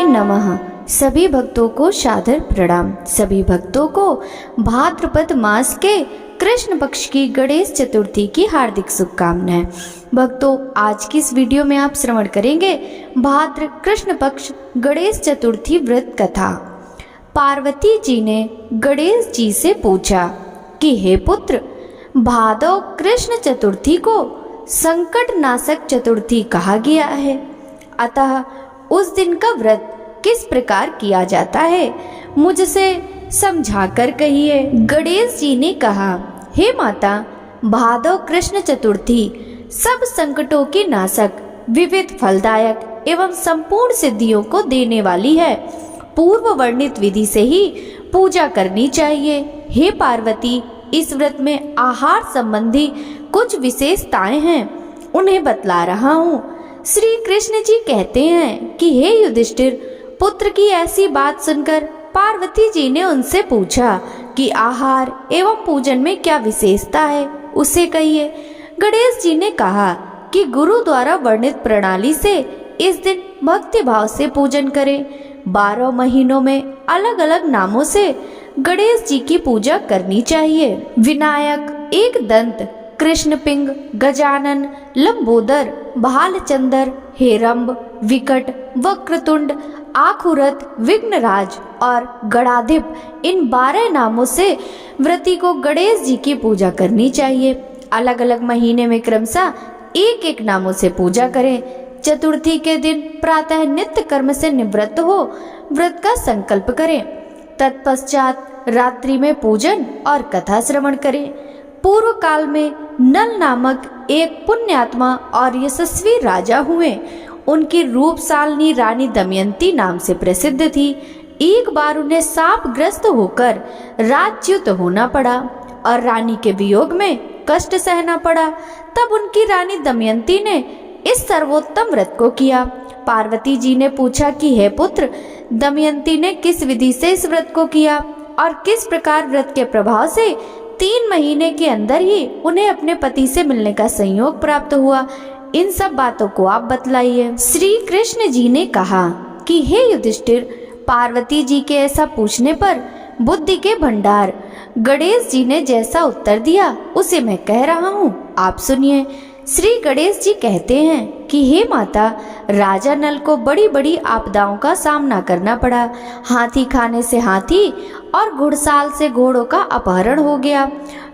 नमः। सभी भक्तों को सादर प्रणाम। सभी भक्तों को भाद्रपद मास के कृष्ण पक्ष की गणेश चतुर्थी की हार्दिक शुभकामनाएं। भक्तों, आज की इस वीडियो में आप श्रवण करेंगे भाद्र कृष्ण पक्ष गणेश चतुर्थी व्रत कथा। पार्वती जी ने गणेश जी से पूछा कि हे पुत्र, भादव कृष्ण चतुर्थी को संकट नाशक चतुर्थी कहा गया है, अतः उस दिन का व्रत किस प्रकार किया जाता है, मुझसे समझाकर कहिए। गणेश जी ने कहा, हे माता, भादव कृष्ण चतुर्थी सब संकटों की नाशक, विविध फलदायक एवं संपूर्ण सिद्धियों को देने वाली है। पूर्व वर्णित विधि से ही पूजा करनी चाहिए। हे पार्वती, इस व्रत में आहार संबंधी कुछ विशेषताएं हैं, उन्हें बतला रहा हूँ। श्री कृष्ण जी कहते हैं कि हे युधिष्ठिर, पुत्र की ऐसी बात सुनकर पार्वती जी ने उनसे पूछा कि आहार एवं पूजन में क्या विशेषता है, उसे कहिए। गणेश जी ने कहा कि गुरु द्वारा वर्णित प्रणाली से इस दिन भक्ति भाव से पूजन करें। 12 महीनों में अलग अलग नामों से गणेश जी की पूजा करनी चाहिए। विनायक, एक दंत, कृष्ण पिंग, गजानन, लंबोदर, भालचंदर, हेरंब, विकट, वक्रतुंड, आखुरथ, विघ्नराज और गणाधिप, इन 12 नामों से व्रती को गणेश जी की पूजा करनी चाहिए। अलग अलग महीने में क्रमशः एक एक नामों से पूजा करें। चतुर्थी के दिन प्रातः नित्य कर्म से निवृत्त हो व्रत का संकल्प करें। तत्पश्चात रात्रि में पूजन और कथा श्रवण करें। पूर्व काल में नल नामक एक पुण्यात्मा और यशस्वी राजा हुए। उनकी रूपशालिनी रानी दमयंती नाम से प्रसिद्ध थी। एक बार उन्हें शाप ग्रस्त होकर राज्युत होना पड़ा और रानी के वियोग में कष्ट सहना पड़ा। तब उनकी रानी दमयंती ने इस सर्वोत्तम व्रत को किया। पार्वती जी ने पूछा कि हे पुत्र, दमयंती ने किस विधि से इस व्रत को किया और किस प्रकार व्रत के प्रभाव से 3 महीने के अंदर ही उन्हें अपने पति से मिलने का संयोग प्राप्त हुआ, इन सब बातों को आप बतलाइए। श्री कृष्ण जी ने कहा कि हे युधिष्ठिर, पार्वती जी के ऐसा पूछने पर बुद्धि के भंडार गणेश जी ने जैसा उत्तर दिया उसे मैं कह रहा हूँ, आप सुनिए। श्री गणेश जी कहते हैं कि हे माता, राजा नल को बड़ी बड़ी आपदाओं का सामना करना पड़ा। हाथी खाने से हाथी और घुड़साल से घोड़ों का अपहरण हो गया।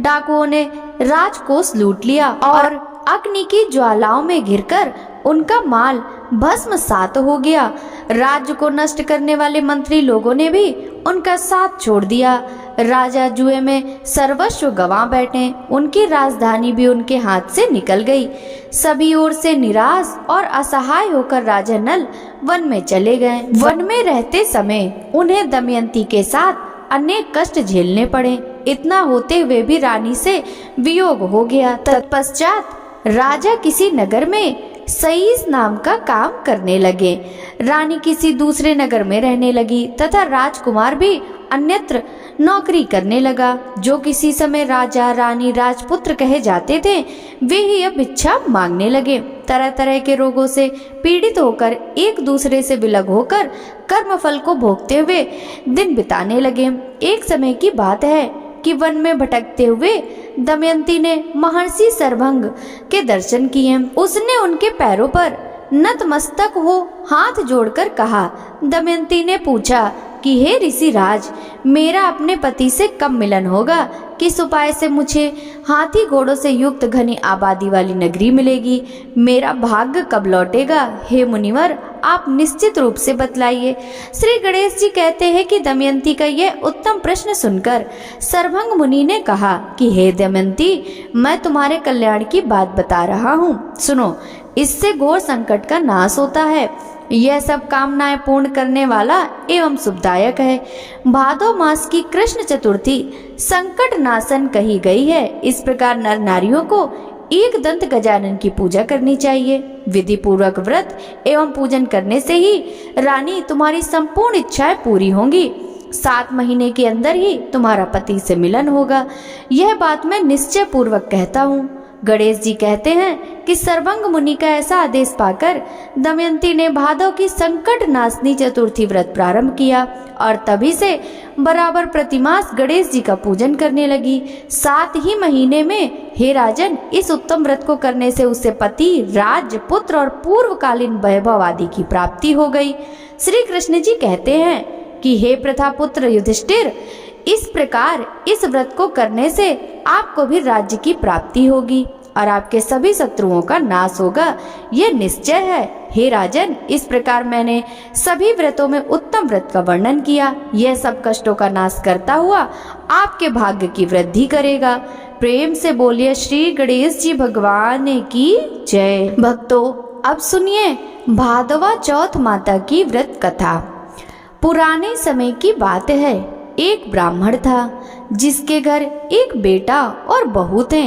डाकुओं ने राजकोष लूट लिया और अग्नि की ज्वालाओं में घिरकर उनका माल भस्मसात हो गया। राज्य को नष्ट करने वाले मंत्री लोगों ने भी उनका साथ छोड़ दिया। राजा जुए में सर्वस्व गंवा बैठे। उनकी राजधानी भी उनके हाथ से निकल गई। सभी ओर से निराश और असहाय होकर राजा नल वन में चले गए। वन में रहते समय उन्हें दमयंती के साथ अनेक कष्ट झेलने पड़े। इतना होते हुए भी रानी से वियोग हो गया। तत्पश्चात राजा किसी नगर में सईस नाम का काम करने लगे। रानी किसी दूसरे नगर में रहने लगी तथा राजकुमार भी अन्यत्र नौकरी करने लगा। जो किसी समय राजा, रानी, राजपुत्र कहे जाते थे, वे ही अब भिक्षा मांगने लगे। तरह तरह के रोगों से पीड़ित होकर एक दूसरे से विलग होकर कर्मफल को भोगते हुए दिन बिताने लगे। एक समय की बात है कि वन में भटकते हुए दमयंती ने महर्षि सरभंग के दर्शन किए। उसने उनके पैरों पर नतमस्तक हो हाथ जोड़कर कहा। दमयंती ने पूछा कि हे ऋषिराज, मेरा अपने पति से कब मिलन होगा? किस उपाय से मुझे हाथी घोड़ों से युक्त घनी आबादी वाली नगरी मिलेगी? मेरा भाग्य कब लौटेगा? हे मुनिवर, आप निश्चित रूप से बतलाइए। श्री गणेश जी कहते हैं कि दमयंती का यह उत्तम प्रश्न सुनकर सरभंग मुनि ने कहा कि हे दमयंती, मैं तुम्हारे कल्याण की बात बता रहा हूँ, सुनो। इससे घोर संकट का नाश होता है। यह सब कामनाएं पूर्ण करने वाला एवं शुभदायक है। भादव मास की कृष्ण चतुर्थी संकट नाशन कही गई है। इस प्रकार नर नारियों को एक दंत गजानन की पूजा करनी चाहिए। विधि पूर्वक व्रत एवं पूजन करने से ही रानी तुम्हारी संपूर्ण इच्छाएं पूरी होंगी। 7 महीने के अंदर ही तुम्हारा पति से मिलन होगा। यह बात मैं निश्चय पूर्वक कहता हूँ। गणेश जी कहते हैं कि सर्वंग मुनि का ऐसा आदेश पाकर दमयंती ने भादव की संकट नाशनी चतुर्थी व्रत प्रारंभ किया और तभी से बराबर प्रतिमास गणेश जी का पूजन करने लगी। 7 ही महीने में हे राजन, इस उत्तम व्रत को करने से उसे पति, राज्य, पुत्र और पूर्वकालीन वैभव आदि की प्राप्ति हो गई। श्री कृष्ण जी कहते हैं कि हे प्रथापुत्र युधिष्ठिर, इस प्रकार इस व्रत को करने से आपको भी राज्य की प्राप्ति होगी और आपके सभी शत्रुओं का नाश होगा, यह निश्चय है। हे राजन, इस प्रकार मैंने सभी व्रतों में उत्तम व्रत का वर्णन किया। यह सब कष्टों का नाश करता हुआ आपके भाग्य की वृद्धि करेगा। प्रेम से बोलिए श्री गणेश जी भगवान की जय। भक्तों, अब सुनिए भादवा चौथ माता की व्रत कथा। पुराने समय की बात है। एक ब्राह्मण था जिसके घर एक बेटा और बहू थे।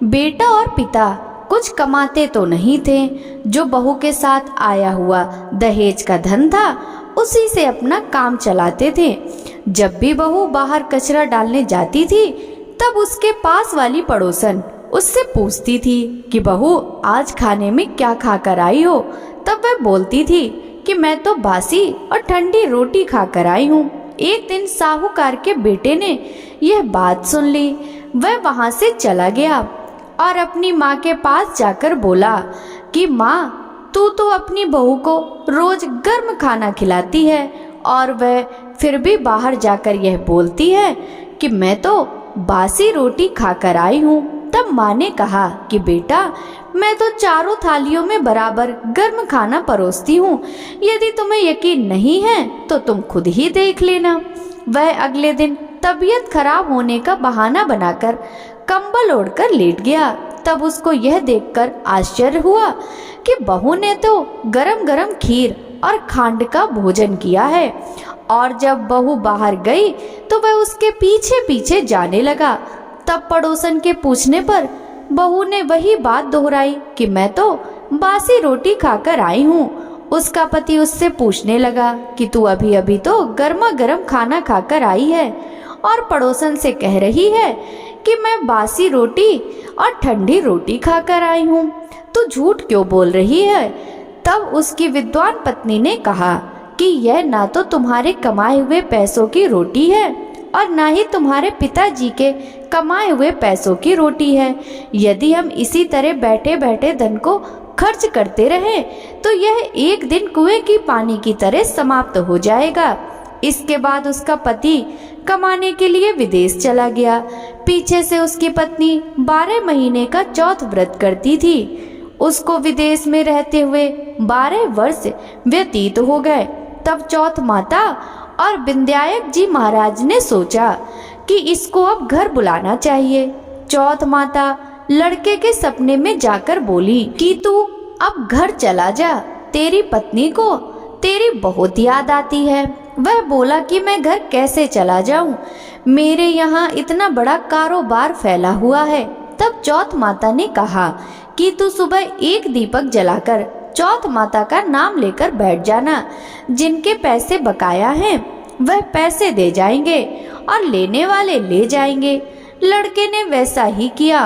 बेटा और पिता कुछ कमाते तो नहीं थे। जो बहू के साथ आया हुआ दहेज का धन था उसी से अपना काम चलाते थे। जब भी बहू बाहर कचरा डालने जाती थी तब उसके पास वाली पड़ोसन उससे पूछती थी कि बहू, आज खाने में क्या खाकर आई हो? तब वह बोलती थी कि मैं तो बासी और ठंडी रोटी खाकर आई हूँ। एक दिन साहूकार के बेटे ने यह बात सुन ली। वह वहां से चला गया और अपनी माँ के पास जाकर बोला कि माँ, तू तो अपनी बहू को रोज गर्म खाना खिलाती है और वह फिर भी बाहर जाकर यह बोलती है कि मैं तो बासी रोटी खाकर आई हूँ। तब माँ ने कहा कि बेटा, मैं तो चारों थालियों में बराबर गर्म खाना परोसती हूँ। यदि तुम्हें यकीन नहीं है तो तुम खुद ही देख लेना। वह अगले दिन तबीयत खराब होने का बहाना बनाकर कंबल ओढ़कर लेट गया। तब उसको यह देखकर आश्चर्य हुआ कि बहू ने तो गरम गरम खीर और खांड का भोजन किया है। और जब बहू बाहर गई तो वह उसके पीछे पीछे जाने लगा। तब पड़ोसन के पूछने पर बहू ने वही बात दोहराई कि मैं तो बासी रोटी खाकर आई हूँ। उसका पति उससे पूछने लगा कि तू अभी अभी तो गर्मा गर्म खाना खाकर आई है और पड़ोसन से कह रही है कि मैं बासी रोटी और ठंडी रोटी खाकर आई हूँ। तू झूठ क्यों बोल रही है? तब उसकी विद्वान पत्नी ने कहा कि यह ना तो तुम्हारे कमाए हुए पैसों की रोटी है और ना ही तुम्हारे पिताजी के कमाए हुए पैसों की रोटी है। यदि हम इसी तरह बैठे बैठे धन को खर्च करते रहे तो यह एक दिन कुएं की पानी की तरह समाप्त हो जाएगा। इसके बाद उसका पति कमाने के लिए विदेश चला गया। पीछे से उसकी पत्नी 12 महीने का चौथ व्रत करती थी। उसको विदेश में रहते हुए 12 वर्ष व्यतीत हो गए। तब चौथ माता और विंध्यायक जी महाराज ने सोचा कि इसको अब घर बुलाना चाहिए। चौथ माता लड़के के सपने में जाकर बोली कि तू अब घर चला जा, तेरी पत्नी को तेरी बहुत याद आती है। वह बोला कि मैं घर कैसे चला जाऊं, मेरे यहाँ इतना बड़ा कारोबार फैला हुआ है। तब चौथ माता ने कहा कि तू सुबह एक दीपक जलाकर चौथ माता का नाम लेकर बैठ जाना। जिनके पैसे बकाया हैं वह पैसे दे जाएंगे और लेने वाले ले जाएंगे। लड़के ने वैसा ही किया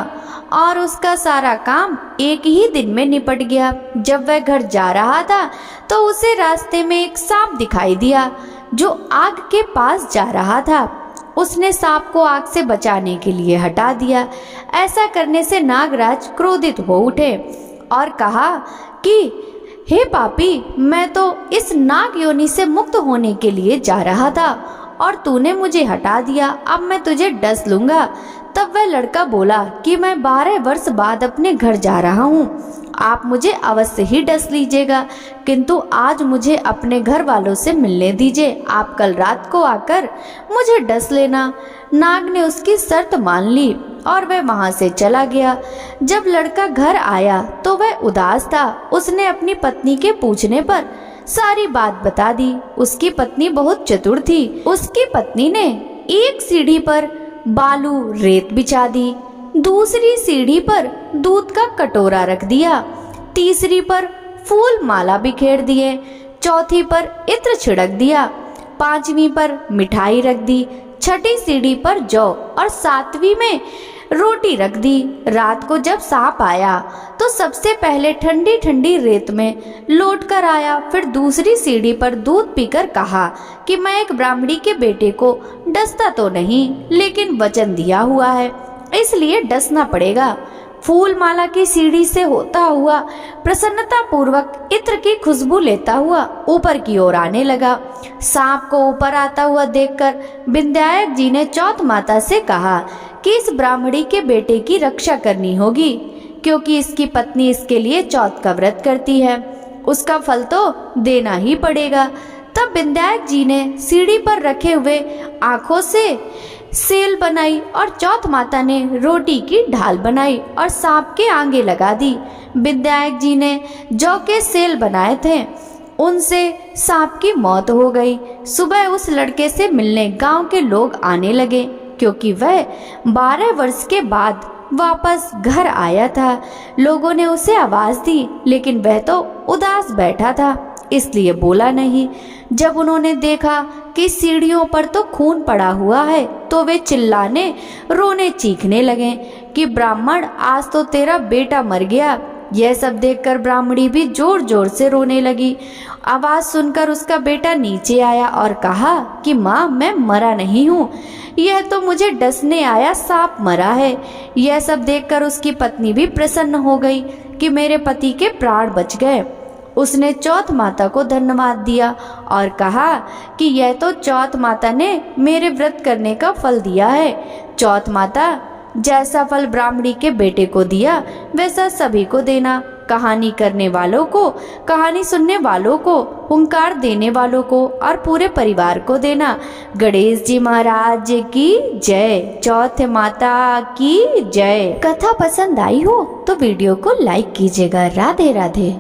और उसका सारा काम एक ही दिन में निपट गया। जब वह घर जा रहा था तो उसे रास्ते में एक सांप दिखाई दिया जो आग के पास जा रहा था। उसने सांप को आग से बचाने के लिए हटा दिया। ऐसा करने से नागराज क्रोधित हो उठे और कहा कि हे पापी, मैं तो इस नाग योनि से मुक्त होने के लिए जा रहा था और तूने मुझे हटा दिया, अब मैं तुझे डस लूंगा। तब वह लड़का बोला कि मैं 12 वर्ष बाद अपने घर जा रहा हूँ, आप मुझे अवश्य ही डस लीजिएगा, किंतु आज मुझे अपने घर वालों से मिलने दीजिए। आप कल रात को आकर मुझे डस लेना। नाग ने उसकी शर्त मान ली और वह वहां से चला गया। जब लड़का घर आया तो वह उदास था। उसने अपनी पत्नी के पूछने पर सारी बात बता दी। उसकी पत्नी बहुत चतुर थी। उसकी पत्नी ने एक सीढ़ी पर बालू रेत बिछा दी, दूसरी सीढ़ी पर दूध का कटोरा रख दिया, तीसरी पर फूल माला बिखेर दिए, चौथी पर इत्र छिड़क दिया, पांचवी पर मिठाई रख दी, छठी सीढ़ी पर जौ और सातवीं में रोटी रख दी। रात को जब सांप आया तो सबसे पहले ठंडी ठंडी रेत में लौट कर आया। फिर दूसरी सीढ़ी पर दूध पीकर कहा कि मैं एक ब्राह्मणी के बेटे को डसता तो नहीं, लेकिन वचन दिया हुआ है, इसलिए डसना पड़ेगा। फूल माला की सीढ़ी से होता हुआ प्रसन्नता पूर्वक इत्र की खुशबू लेता हुआ ऊपर की ओर आने लगा। सांप को ऊपर आता हुआ देखकर विंध्यायक जी ने चौथ माता से कहा कि इस ब्राह्मणी के बेटे की रक्षा करनी होगी, क्योंकि इसकी पत्नी इसके लिए चौथ का व्रत करती है, उसका फल तो देना ही पड़ेगा। तब विंध्यायक जी ने सीढ़ी पर रखे हुए आंखों से सेल बनाई और चौथ माता ने रोटी की ढाल बनाई और सांप के आगे लगा दी। विंध्यायक जी ने जौ के सेल बनाए थे, उनसे सांप की मौत हो गई। सुबह उस लड़के से मिलने गांव के लोग आने लगे, क्योंकि वह 12 वर्ष के बाद वापस घर आया था। लोगों ने उसे आवाज दी, लेकिन वह तो उदास बैठा था, इसलिए बोला नहीं। जब उन्होंने देखा कि सीढ़ियों पर तो खून पड़ा हुआ है, तो वे चिल्लाने रोने चीखने लगे कि ब्राह्मण, आज तो तेरा बेटा मर गया। यह सब देखकर ब्राह्मणी भी जोर जोर से रोने लगी। आवाज सुनकर उसका बेटा नीचे आया और कहा कि माँ, मैं मरा नहीं हूँ, यह तो मुझे डसने आया सांप मरा है। यह सब देखकर उसकी पत्नी भी प्रसन्न हो गई कि मेरे पति के प्राण बच गए। उसने चौथ माता को धन्यवाद दिया और कहा कि यह तो चौथ माता ने मेरे व्रत करने का फल दिया है। चौथ माता, जैसा फल ब्राह्मणी के बेटे को दिया वैसा सभी को देना। कहानी करने वालों को, कहानी सुनने वालों को, हुंकार देने वालों को और पूरे परिवार को देना। गणेश जी महाराज की जय। चौथ माता की जय। कथा पसंद आई हो तो वीडियो को लाइक कीजिएगा। राधे राधे।